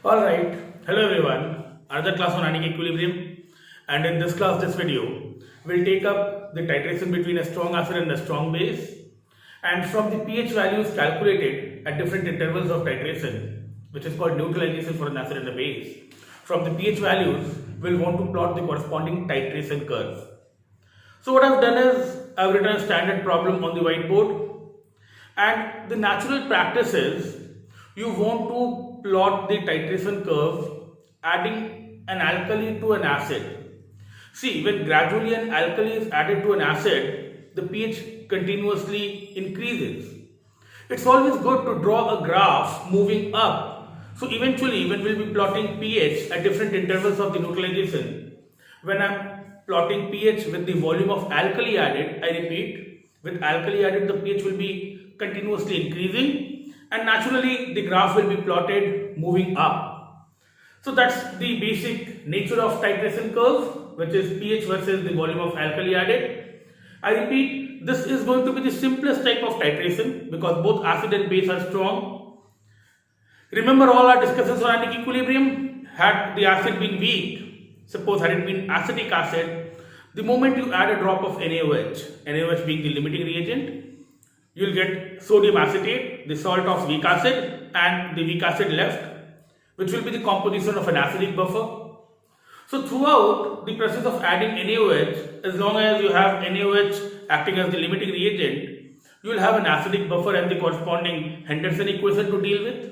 Alright, hello everyone. Another class on ionic equilibrium, and in this class, this video, we'll take up the titration between a strong acid and a strong base, and from the pH values calculated at different intervals of titration, which is called neutralization for an acid and a base. From the pH values, we'll want to plot the corresponding titration curve. So what I've done is I've written a standard problem on the whiteboard, and the natural practice is you want to plot the titration curve adding an alkali to an acid. See, when gradually an alkali is added to an acid, the pH continuously increases. It's always good to draw a graph moving up. So eventually, when we'll be plotting pH at different intervals of the neutralization, when I'm plotting pH with the volume of alkali added, I repeat, with alkali added, the pH will be continuously increasing, and naturally the graph will be plotted moving up. So that's the basic nature of titration curve, which is pH versus the volume of alkali added. I repeat, this is going to be the simplest type of titration because both acid and base are strong. Remember all our discussions on ionic equilibrium. Had the acid been weak, suppose had it been acetic acid, the moment you add a drop of NaOH, NaOH being the limiting reagent, you'll get sodium acetate, the salt of weak acid, and the weak acid left, which will be the composition of an acidic buffer. So throughout the process of adding NaOH, as long as you have NaOH acting as the limiting reagent, you will have an acidic buffer and the corresponding Henderson equation to deal with.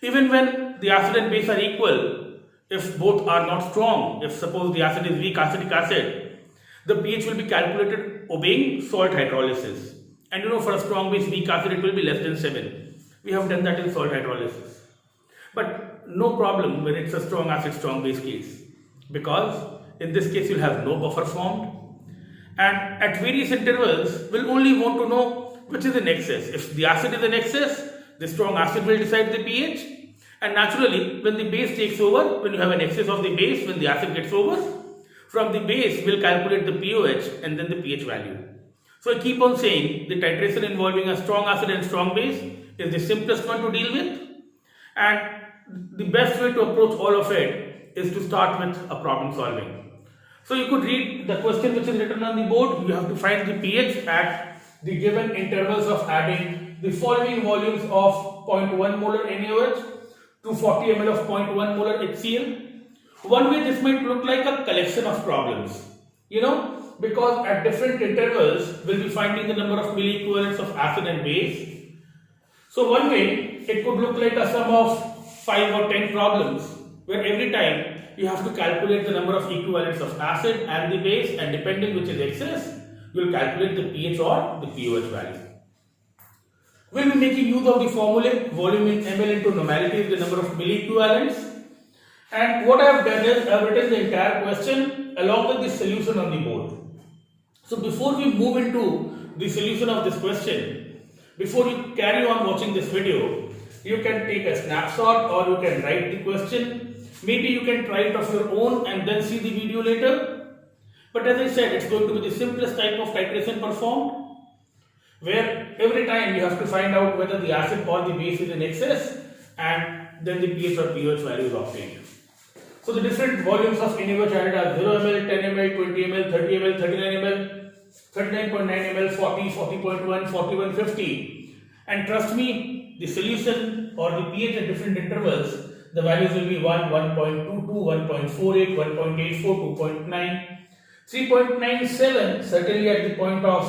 Even when the acid and base are equal, if both are not strong, if suppose the acid is weak acetic acid, the pH will be calculated obeying salt hydrolysis. And for a strong base weak acid, it will be less than 7. We have done that in salt hydrolysis. But no problem when it's a strong acid, strong base case. Because in this case, you'll have no buffer formed. And at various intervals, we'll only want to know which is in excess. If the acid is in excess, the strong acid will decide the pH. And naturally, when the base takes over, when you have an excess of the base, when the acid gets over, from the base, we'll calculate the pOH and then the pH value. So I keep on saying the titration involving a strong acid and strong base is the simplest one to deal with, and the best way to approach all of it is to start with a problem solving. So you could read the question which is written on the board. You have to find the pH at the given intervals of adding the following volumes of 0.1 molar NaOH to 40 ml of 0.1 molar HCl. One way this might look like a collection of problems, because at different intervals we'll be finding the number of milliequivalents of acid and base. So one way it could look like a sum of 5 or 10 problems where every time you have to calculate the number of equivalents of acid and the base, and depending which is excess, you will calculate the pH or the pOH value. We'll be making use of the formula volume in ml into normality is the number of milliequivalents. And what I have done is I have written the entire question along with the solution on the board. So before we move into the solution of this question, before you carry on watching this video, you can take a snapshot or you can write the question. Maybe you can try it of your own and then see the video later. But as I said, it's going to be the simplest type of titration performed, where every time you have to find out whether the acid or the base is in excess, and then the pH or pOH value is obtained. So the different volumes of NaOH added are 0 ml, 10 ml, 20 ml, 30 ml, 39 ml, 39.9 ml, 40, 40.1, 4150. And trust me, the solution or the pH at different intervals, the values will be 1, 1.22, 1.48, 1.84, 2.9, 3.97, certainly at the point of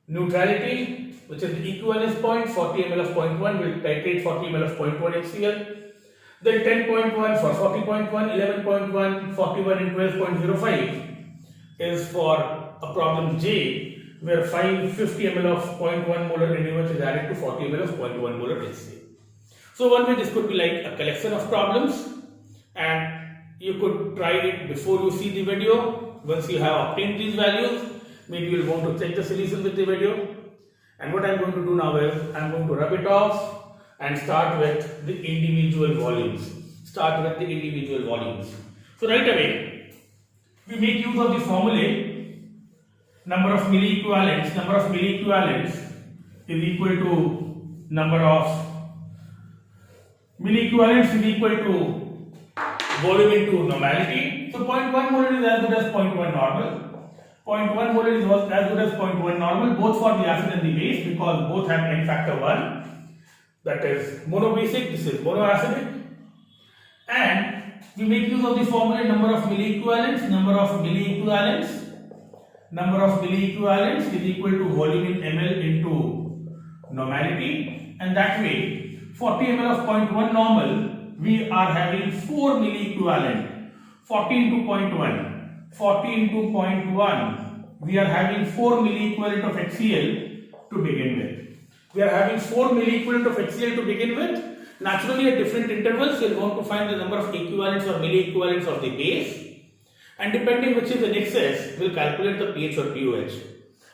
neutrality, which is the equivalence point. 40 ml of 0.1 will titrate 40 ml of 0.1 HCl. Then 10.1 for 40.1, 11.1, 41 and 12.05 is for a problem J, where 550 ml of 0.1 molar NaOH is added to 40 ml of 0.1 molar HCl. So one way this could be like a collection of problems, and you could try it before you see the video. Once you have obtained these values, maybe you will want to check the solution with the video. And what I am going to do now is I am going to rub it off and start with the individual volumes. So right away, we make use of the formula number of milliequivalents is equal to number of milliequivalents is equal to volume into normality. So 0.1 molar is as good as 0.1 normal. 0.1 molar is as good as 0.1 normal, both for the acid and the base, because both have n factor 1. That is monobasic, this is monoacidic. And we make use of the formula number of milliequivalents. Number of milliequivalents is equal to volume in ml into normality. And that way, 40 ml of 0.1 normal, we are having 4 milliequivalent. 40 into 0.1. 40 into 0.1. We are having 4 milliequivalent of HCl to begin with. We are having 4 milliequivalent of HCl to begin with. Naturally, at different intervals, you will want to find the number of equivalents or milliequivalents of the base. And depending which is in excess, we'll calculate the pH or pOH.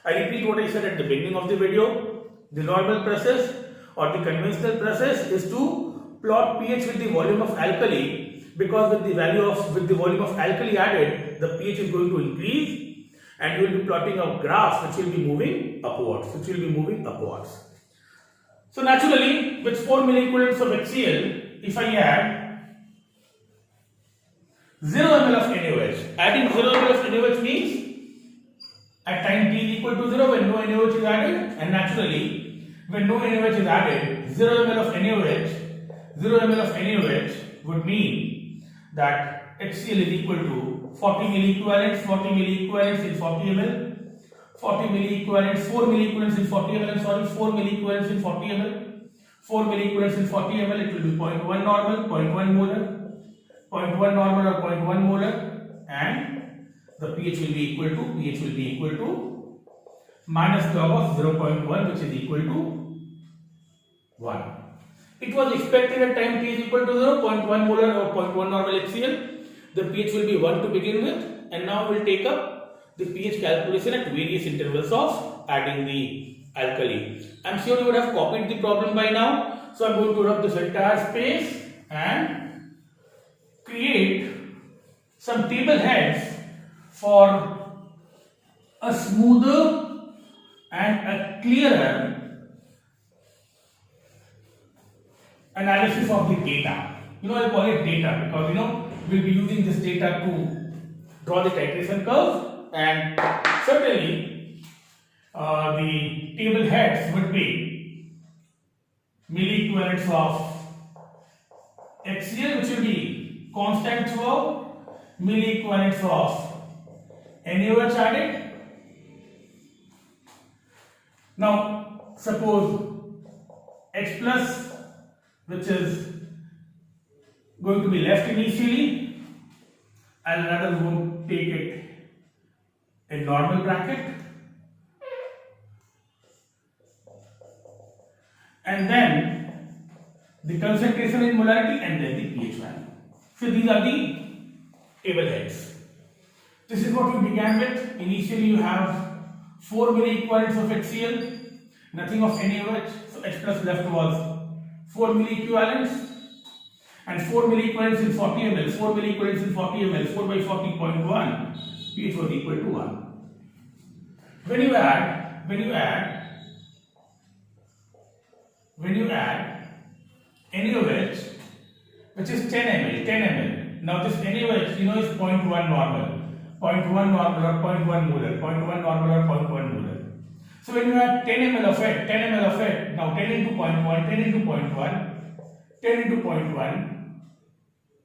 I repeat what I said at the beginning of the video. The normal process or the conventional process is to plot pH with the volume of alkali, because with the volume of alkali added, the pH is going to increase, and you will be plotting a graph which will be moving upwards. So naturally, with 4 milliequivalents of HCl, if I add 0 ml of NaOH, adding 0 ml of NaOH means at time t is equal to 0 when no NaOH is added, and naturally when no NaOH is added, 0 ml of NaOH would mean that HCl is equal to 40 milliequivalents, 40 milliequivalents in 40 ml, 40 milliequivalents, 4 milliequivalents in 40 ml, 4 milliequivalents in 40 ml, 4 milliequivalents in 40 ml, it will be 0.1 normal, 0.1 molar, 0.1 normal or 0.1 molar, and the pH will be equal to minus log of 0.1, which is equal to 1. It was expected at time t is equal to 0, 0.1 molar or 0.1 normal HCl. The pH will be 1 to begin with, and now we will take up the pH calculation at various intervals of adding the alkali. I am sure you would have copied the problem by now, so I am going to rub this entire space and create some table heads for a smoother and a clearer analysis of the data. I call it data because we'll be using this data to draw the titration curve, and certainly the table heads would be milliequivalents of HCl, which will be constant throughout, milliequivalents of NaOH added. Now suppose H plus, which is going to be left initially, I'll rather go take it in normal bracket, and then the concentration in molarity, and then the pH value. So these are the table heads. This is what we began with. Initially you have 4 milliequivalents of HCl, nothing of NaOH, so H plus left was 4 milliequivalents, and 4 milliequivalents in 40 ml, 4 milliequivalents in 40 ml, 4 by 40.1, pH was equal to 1. When you add NaOH, which is 10 ml. Now this NaOH, is 0.1 normal, 0.1 normal or 0.1 molar, 0.1 normal or 0.1 molar. So when you add 10 ml of it, now 10 into 0.1, 10 into 0.1, 10 into 0.1,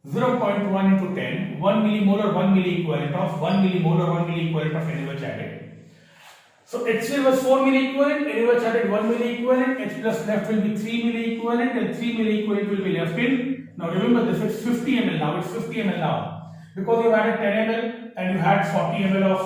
0.1 into 10, 1 millimolar, 1 milliequivalent of 1 millimolar, 1 milliequivalent of NaOH added. So HCl was 4 milliequivalent, NaOH added 1 milliequivalent, H plus left will be 3 milliequivalent, and 3 milliequivalent will be left in. Now remember this, it's 50 ml now, it's 50 ml now. Because you added 10 ml and you had 40 ml of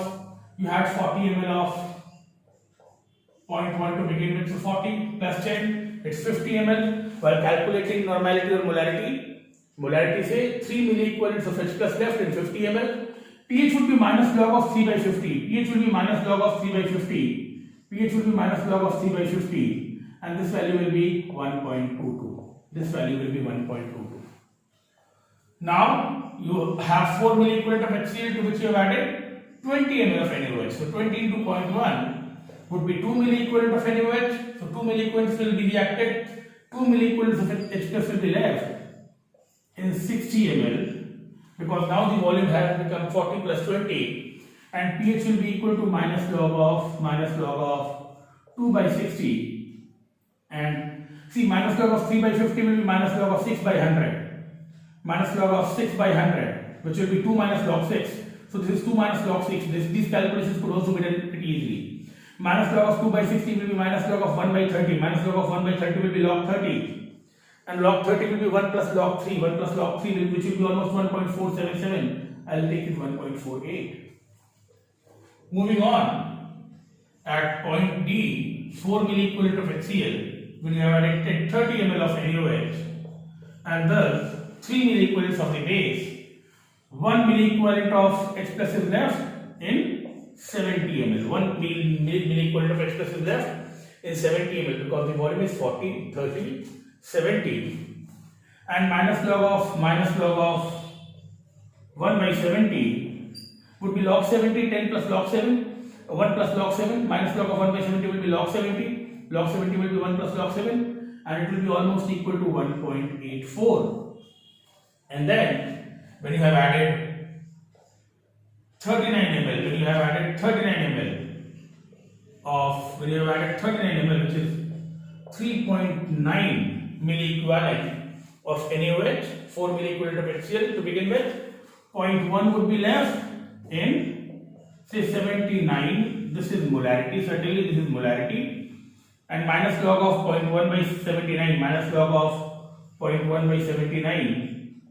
0.1 to begin with, so 40 plus 10, it's 50 ml. While calculating normality or molarity say 3 milliequivalents of H plus left in 50 ml. pH would be minus log of 3 by 50. pH will be minus log of 3 by 50. pH will be minus log of 3 by 50. And this value will be 1.22. This value will be 1.22. Now you have 4 milliequivalent of HCl, to which you have added 20 ml of NaOH. So 20 into 0.1 would be 2 milliequivalent of NaOH. So 2 milliequivalents will be reacted. 2 milliequivalents of H plus will be left. in 60 ml, because now the volume has become 40 plus 20, and pH will be equal to minus log of 2 by 60, and see, minus log of 3 by 50 will be minus log of 6 by 100, minus log of 6 by 100, which will be 2 minus log 6. So this is 2 minus log 6. These calculations could also be done pretty easily. Minus log of 2 by 60 will be minus log of 1 by 30. Minus log of 1 by 30 will be log 30. And log 30 will be 1 plus log 3. 1 plus log 3 which will be almost 1.477. I will take it 1.48. Moving on, at point D, 4 milliequivalent of HCl, when you have added 30 ml of NaOH, and thus 3 milliequivalents of the base, 1 milliequivalent of H plus is left in 70 ml. 1 milliequivalent of H plus is left in 70 ml, because the volume is 40, 30, 70, and minus log of 1 by 70 would be log 70, 10 plus log 7, 1 plus log 7, minus log of 1 by 70 will be log 70, log 70 will be 1 plus log 7, and it will be almost equal to 1.84. And then when you have added 39 ml, when you have added 39 ml, which is 3.9 milliequivalent of NaOH, 4 milliequivalent of HCl to begin with, 0.1 would be left in, say, 79. This is molarity, certainly this is molarity, and minus log of 0.1 by 79, minus log of 0.1 by 79.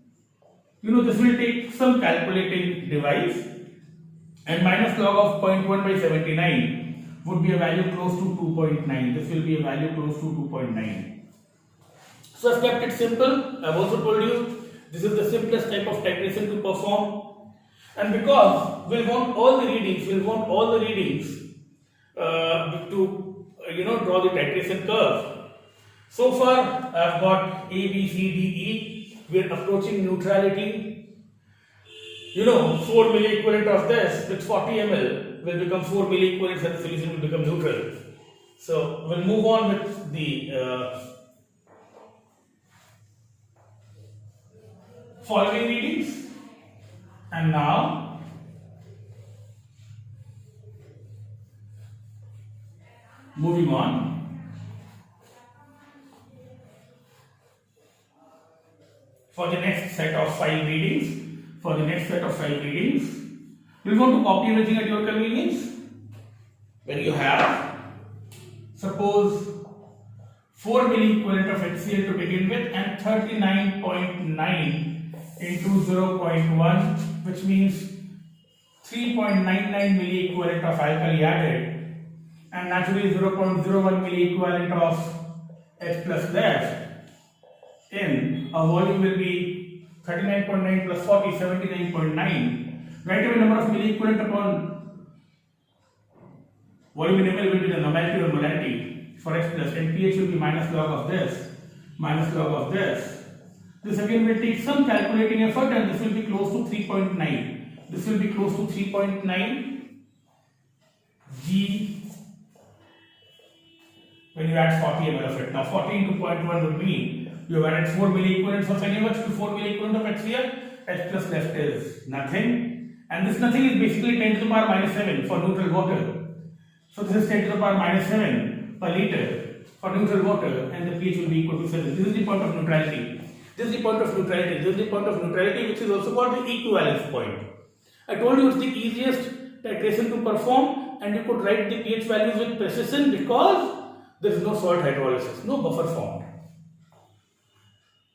You know, this will take some calculating device, and minus log of 0.1 by 79 would be a value close to 2.9. This will be a value close to 2.9. So I've kept it simple. I've also told you this is the simplest type of titration to perform, and because we'll want all the readings, to draw the titration curve. So far I've got A, B, C, D, E. We are approaching neutrality. 4 milliequivalent of this with 40 ml will become 4 milliequivalents, and the solution will become neutral. So we'll move on with the following readings. And now moving on. For the next set of 5 readings, we'll want to copy everything at your convenience. When you have, suppose, 4 milliequivalent of HCl to begin with, and 39.9 into 0.1, which means 3.99 milliequivalent of alkali added, and naturally 0.01 milliequivalent of H plus left. In a volume will be 39.9 plus 40, 79.9. Write away number of milliequivalent upon volume in ml will be the normality or molarity for H plus, and pH will be minus log of this. This again will take some calculating effort, and this will be close to 3.9. G when you add 40 ml of it. Now 40 into 0.1 would mean you have added 4 milliequivalents of NaOH to 4 milliequivalent of HCl. H plus left is nothing, and this nothing is basically 10 to the power minus 7 for neutral water. So this is 10 to the power minus 7 per liter for neutral water, and the pH will be equal to 7. This is the point of neutrality. This is the point of neutrality, which is also called the equivalence point. I told you it's the easiest titration to perform, and you could write the pH values with precision because there is no salt hydrolysis, no buffer formed.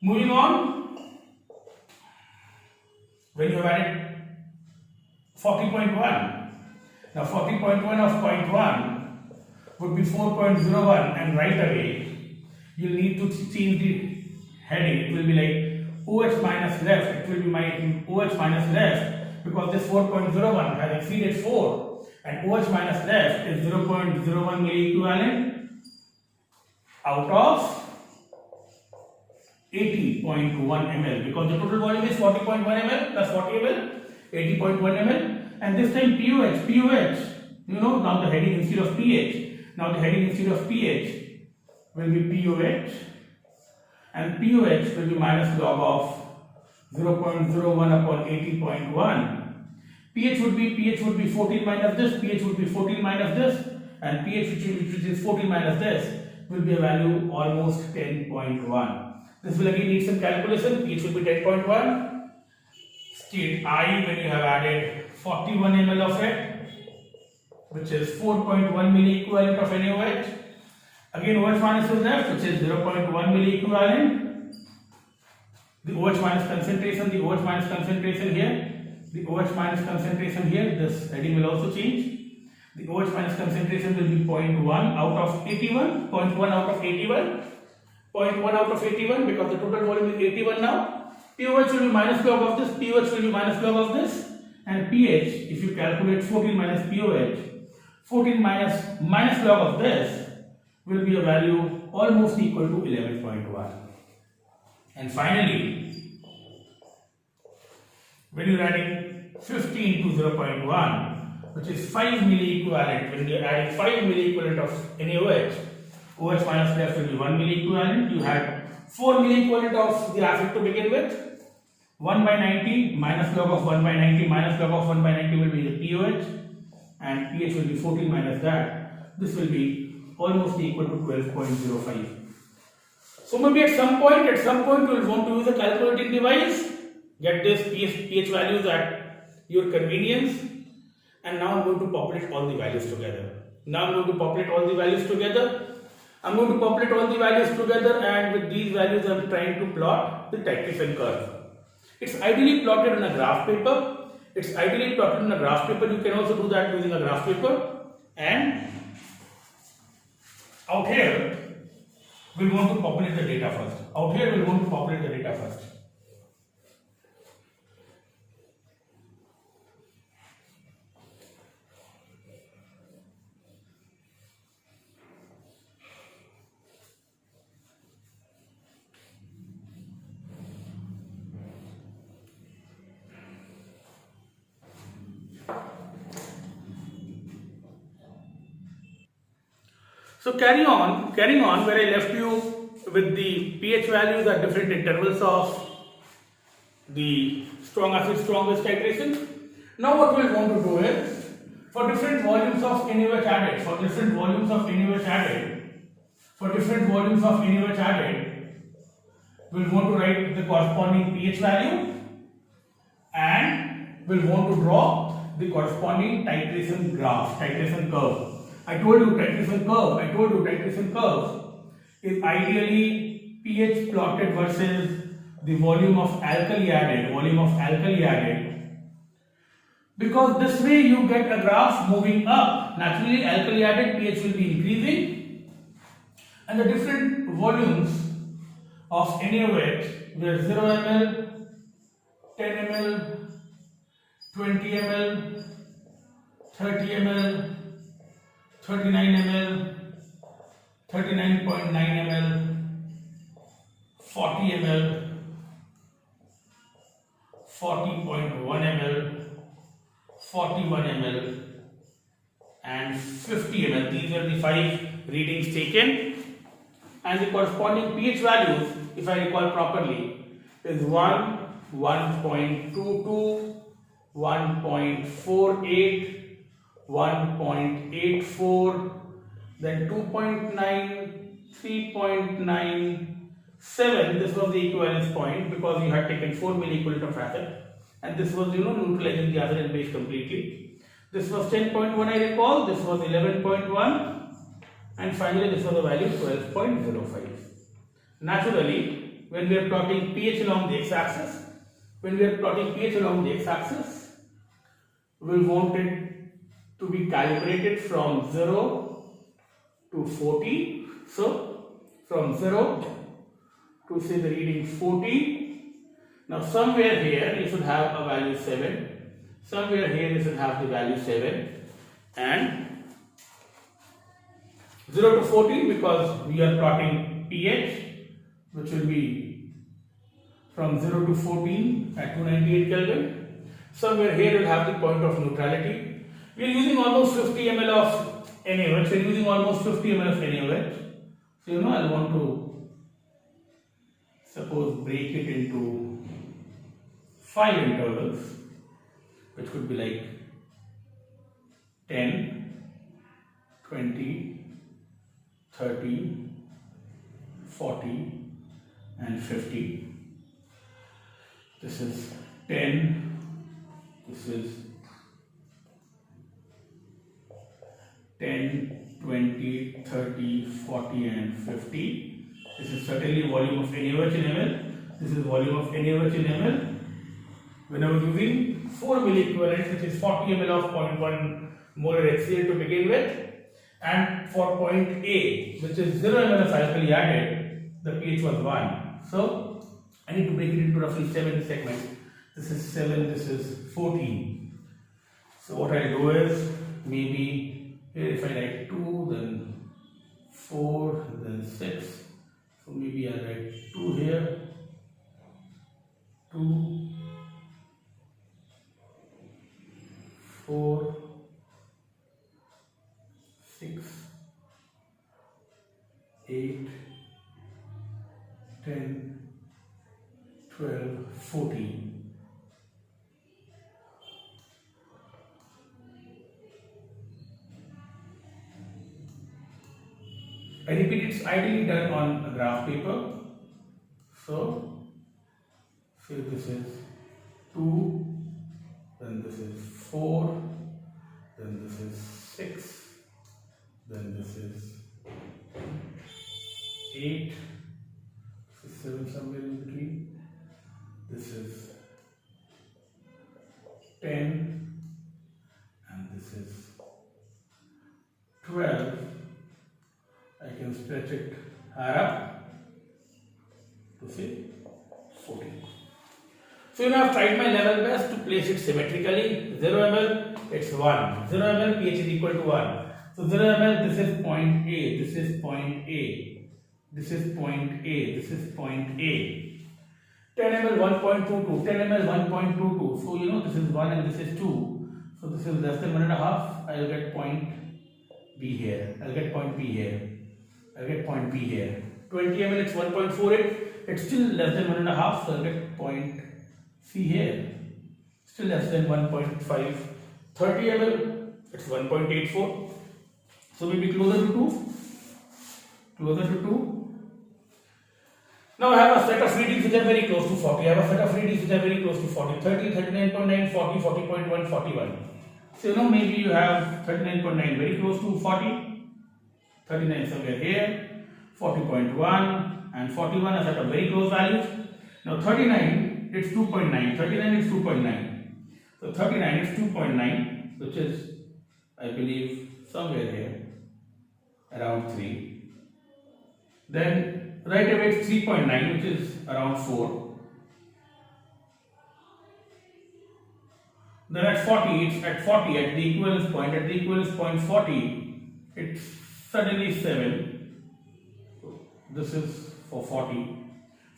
Moving on, when you have added 40.1, now 40.1 of 0.1 would be 4.01, and right away you need to change the heading. It will be like OH minus left. It will be my OH minus left because this 4.01 has exceeded 4, and OH minus left is 0.01 milliequivalent out of 80.1 ml, because the total volume is 40.1 ml plus 40 ml, 80.1 ml, and this time POH, now the heading instead of pH, will be POH, and POH will be minus log of 0.01 upon 80.1. pH would be 14 minus this, pH would be 14 minus this, and pH which is 14 minus this will be a value almost 10.1. This will again need some calculation. pH will be 10.1. State I when you have added 41 ml of it, which is 4.1 milliequivalent of NaOH. Again OH minus is left, which is 0.1 milliequivalent. The OH minus concentration, the OH minus concentration here, the OH minus concentration here, this heading will also change. The OH minus concentration will be 0.1 out of 81, 0.1 out of 81, 0.1 out of 81 because the total volume is 81 now. pOH will be minus log of this, pOH will be minus log of this, and pH, if you calculate 14 minus pOH, 14 minus log of this will be a value almost equal to 11.1. And finally, when you are adding 15 to 0.1, which is 5 milliequivalent, when you are adding 5 milliequivalent of NaOH, OH minus left will be 1 milliequivalent. You had 4 milliequivalent of the acid to begin with. 1 by 90 minus log of 1 by 90 minus log of 1 by 90 will be the pOH, and pH will be 14 minus that. This will be almost equal to 12.05. So maybe at some point you will want to use a calculating device, get this pH values at your convenience, and now I'm going to populate all the values together. I'm going to populate all the values together, and with these values I'm trying to plot the titration curve. It's ideally plotted on a graph paper. You can also do that using a graph paper. And out here we want to populate the data first. So carrying on where I left you with the pH values at different intervals of the strong acid strong base titration. Now what we will want to do is, for different volumes of NaOH added, we will want to write the corresponding pH value, and we will want to draw the corresponding titration curve. I told you titration curve is ideally pH plotted versus the volume of alkali added, because this way you get a graph moving up. Naturally alkali added pH will be increasing, and the different volumes of NaOH where 0 ml, 10 ml, 20 ml, 30 ml, 39 ml, 39.9 ml, 40 ml, 40.1 ml, 41 ml, and 50 ml. These are the 5 readings taken, and the corresponding pH values, if I recall properly, is 1, 1.22, 1.48, 1.84, then 2.9, 3.97. This was the equivalence point because you had taken 4 milliequivalent of acid, and this was neutralizing the acid and base completely. This was 10.1, I recall. This was 11.1, and finally this was the value 12.05. Naturally, when we are plotting pH along the x-axis, we will want it to be calibrated from 0 to 40. So from 0 to say the reading 40. Now somewhere here you should have a value 7. Somewhere here you should have the value 7, and 0 to 14 because we are plotting pH, which will be from 0 to 14 at 298 Kelvin. Somewhere here you will have the point of neutrality. We are using almost 50 ml of NaOH. So I want to suppose break it into 5 intervals, which could be like 10, 20, 30, 40 and 50. This is 10, this is 10, 20, 30, 40 and 50. This is certainly volume of NaOH in ml. This is volume of NaOH in ml. When I was using 4 milliequivalents, which is 40 ml of 0.1 molar HCl to begin with, and for point A, which is 0 ml of alkali added, the pH was 1. So I need to break it into roughly 7 segments. This is 7, this is 14. So what I do is, maybe here if I write 2, then 4, then 6. So maybe I write 2 here, 2, 4, 6, 8, 10, 12, 14. I repeat, it's ideally done on a graph paper. So, say this is 2, then this is 4, then this is 6, then this is 8, this is 7 somewhere in between, this is 10, and this is 12. I can stretch it higher up to say 14. So you know, I have tried my level best to place it symmetrically. 0 ml, it's 1. 0 ml, pH is equal to 1. So 0 ml, this is point A, this is point A, this is point A, this is point A. 10 ml 1.22, 10 ml 1.22. So you know, this is 1 and this is 2. So this is less than 1.5. I will get point B here. I'll get point B here. I'll get point B here. 20 ml, it's 1.48. It's still less than 1.5. So I'll get point C here. Still less than 1.5. 30 ml, it's 1.84. So maybe closer to 2. Closer to 2. Now I have a set of readings which are very close to 40. I have a set of readings which are very close to 40. 30, 39.9, 40, 40.1, 41. So you know, maybe you have 39.9 very close to 40. 39 somewhere here, 40.1 and 41 are set of very close values. Now 39, it's 2.9. 39 is 2.9. So 39 is 2.9, which is, I believe, somewhere here, around 3. Then right away it's 3.9, which is around 4. Then at 40, it's at 40, at the equivalence point, 40, it's suddenly 7. This is for 40.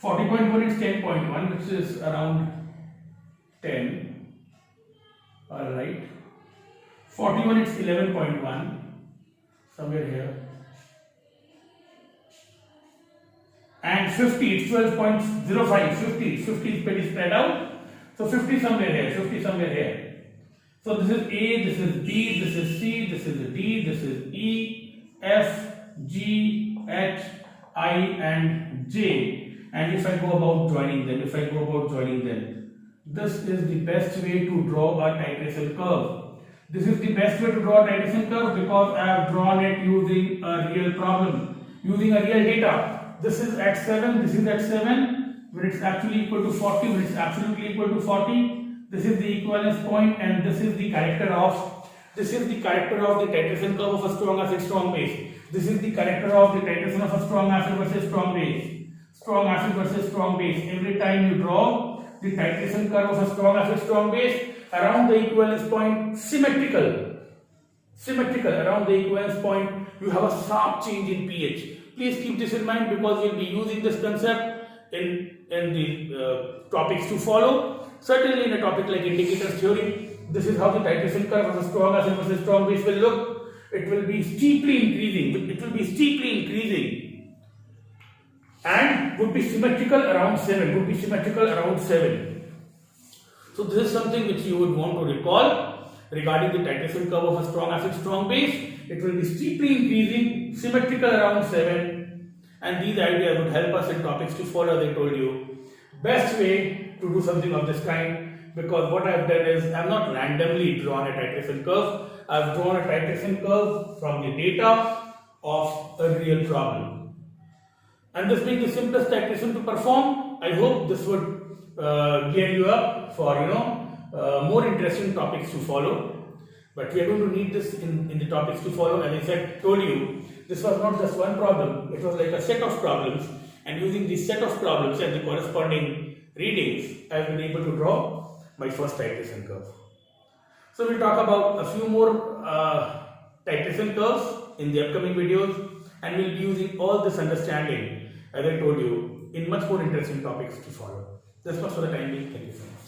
40.1 is 10.1, which is around 10. Alright. 41 it's 11.1, somewhere here. And 50 it's 12.05. 50 is pretty spread out. So 50 somewhere here, 50 somewhere here. So this is A, this is B, this is C, this is D, this is E, F, G, H, I and J. And if I go about joining them, this is the best way to draw a titration curve. This is the best way to draw a titration curve because I have drawn it using a real problem, using a real data. This is at 7, this is at 7, when it's actually equal to 40, when it's absolutely equal to 40. This is the equivalence point and this is the character of the titration curve of a strong acid, strong base. This is the character of the titration of a strong acid versus strong base. Strong acid versus strong base. Every time you draw the titration curve of a strong acid, strong base, around the equivalence point, symmetrical around the equivalence point, you have a sharp change in pH. Please keep this in mind because we'll be using this concept in the topics to follow. Certainly in a topic like indicators theory, this is how the titration curve of a strong acid versus strong base will look. It will be steeply increasing. And would be symmetrical around 7. So this is something which you would want to recall regarding the titration curve of a strong acid, strong base. It will be steeply increasing, symmetrical around 7, and these ideas would help us in topics to follow, as I told you. Best way to do something of this kind, because what I have done is I have not randomly drawn a titration curve. I have drawn a titration curve from the data of a real problem. And this being the simplest titration to perform, I hope this would gear you up for more interesting topics to follow. But we are going to need this in the topics to follow. As I told you, this was not just one problem, it was like a set of problems, and using this set of problems and the corresponding readings, I have been able to draw my first titration curve. So we'll talk about a few more titration curves in the upcoming videos, and we'll be using all this understanding, as I told you, in much more interesting topics to follow. That's much for the time being. Thank you so much.